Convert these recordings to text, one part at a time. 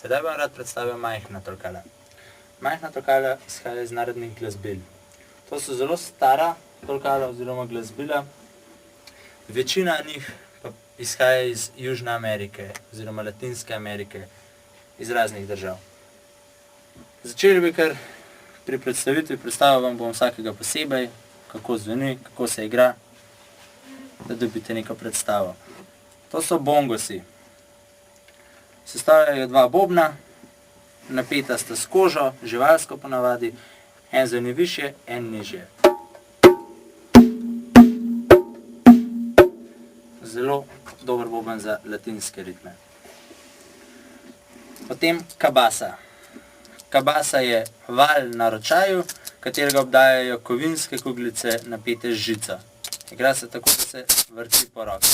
Sedaj vam rad predstavim majhna tolkala. Majhna tolkala izhajajo iz narodnih glasbil. To so zelo stara tolkala oziroma glasbila. Večina njih pa izhaja iz Južne Amerike oziroma Latinske Amerike, iz raznih držav. Začeli bi kar pri predstavitvi. Predstavil vam bom vsakega posebej, kako zveni, kako se igra, da dobite neko predstavo. To so bongosi. Sestavljajo dva bobna, napeta sta s kožo, živalsko ponavadi, en zveni višje, en nižje. Zelo dober boben za latinske ritme. Potem kabasa. Kabasa je valj na ročaju, katerega obdajajo kovinske kuglice napete z žico. Igra se tako, da se vrti po roki.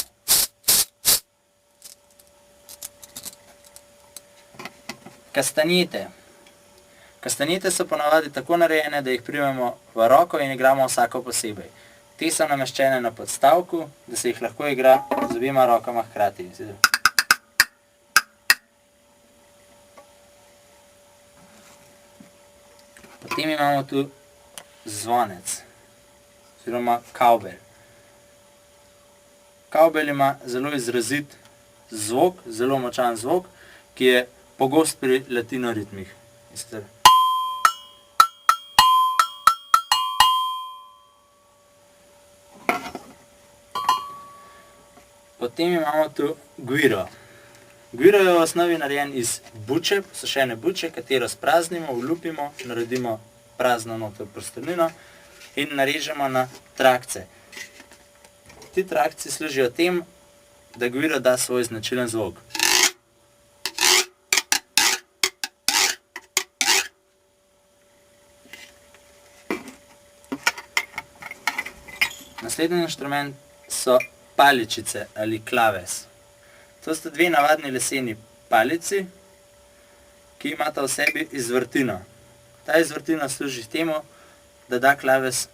Kastanjete. Kastanjete so ponavadi tako narejene, da jih primemo v roko in igramo vsako posebej. Te so nameščene na podstavku, da se jih lahko igra z obima rokama hkrati. Potem imamo tu zvonec, oziroma kavbelj. Kavbelj ima zelo izrazit zvok, zelo močan zvok, ki je pogost pri latinoritmih. Potem imamo tu güiro. Güiro je v osnovi narejen iz buče, posušene buče, katero spraznimo, olupimo, naredimo prazno noter prostornino in narežemo na trakce. Ti trakci služijo tem, da güiro da svoj značilen zvok. Naslednji inštrument so paličice ali klaves. To sta dve navadni leseni palici, ki imata v sebi izvrtino. Ta izvrtina služi temu, da da klaves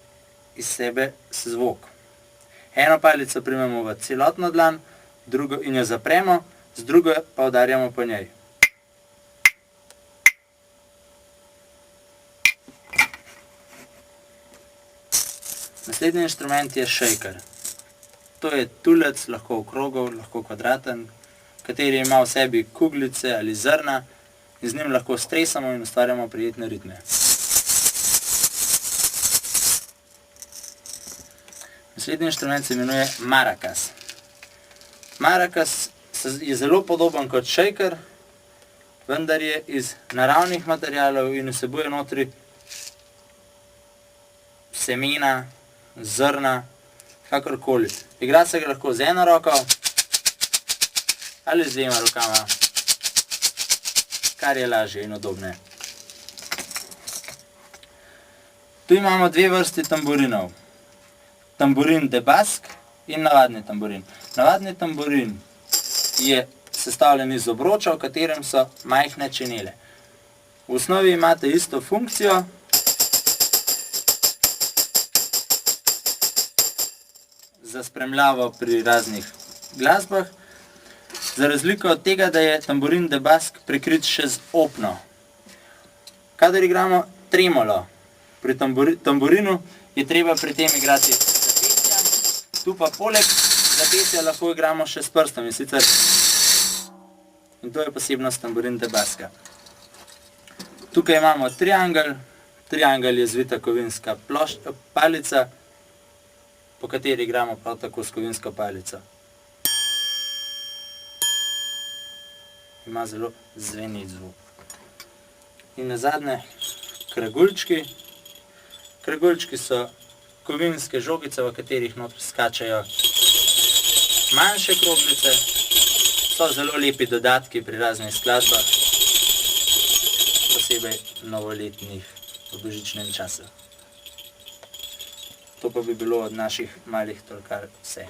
iz sebe zvok. Eno palico primemo v celotno dlan, drugo in jo zapremo, z drugo pa udarjamo po njej. Naslednji inštrument je šejker. To je tulec, lahko okrogel, lahko kvadraten, kateri ima v sebi kuglice ali zrna in z njim lahko stresamo in ustvarjamo prijetne ritme. Naslednji inštrument se imenuje marakas. Marakas je zelo podoben kot šejker, vendar je iz naravnih materialov in vsebuje notri semena, zrna, kakorkoli. Igra se ga lahko z eno roko ali z dvema rokama, kar je lažje in udobneje. Tu imamo dve vrsti tamburinov. Tamburin de basque in navadni tamburin. Navadni tamburin je sestavljen iz obroča, v katerem so majhne činele. V osnovi imate isto funkcijo, za spremljavo pri raznih glasbah, za razliko od tega, da je tamburin de basque prekrit še z opno. Kadar igramo tremolo pri tamburinu, je treba pri tem igrati zapetja, tu pa poleg zapetja lahko igramo še s prstom in sicer. In to je posebnost tamburin de basque. Tukaj imamo triangel. Triangel je zvita kovinska palica, po kateri igramo prav tako s kovinsko palico. Ima zelo zvenit zvok. In nazadnje kraguljčki. Kraguljčki so kovinske žogice, v katerih notri skačajo manjše kroglice. So zelo lepi dodatki pri raznih skladbah, posebej novoletnih v božičnem času. To pa bi bilo od naših malih tolkal vse.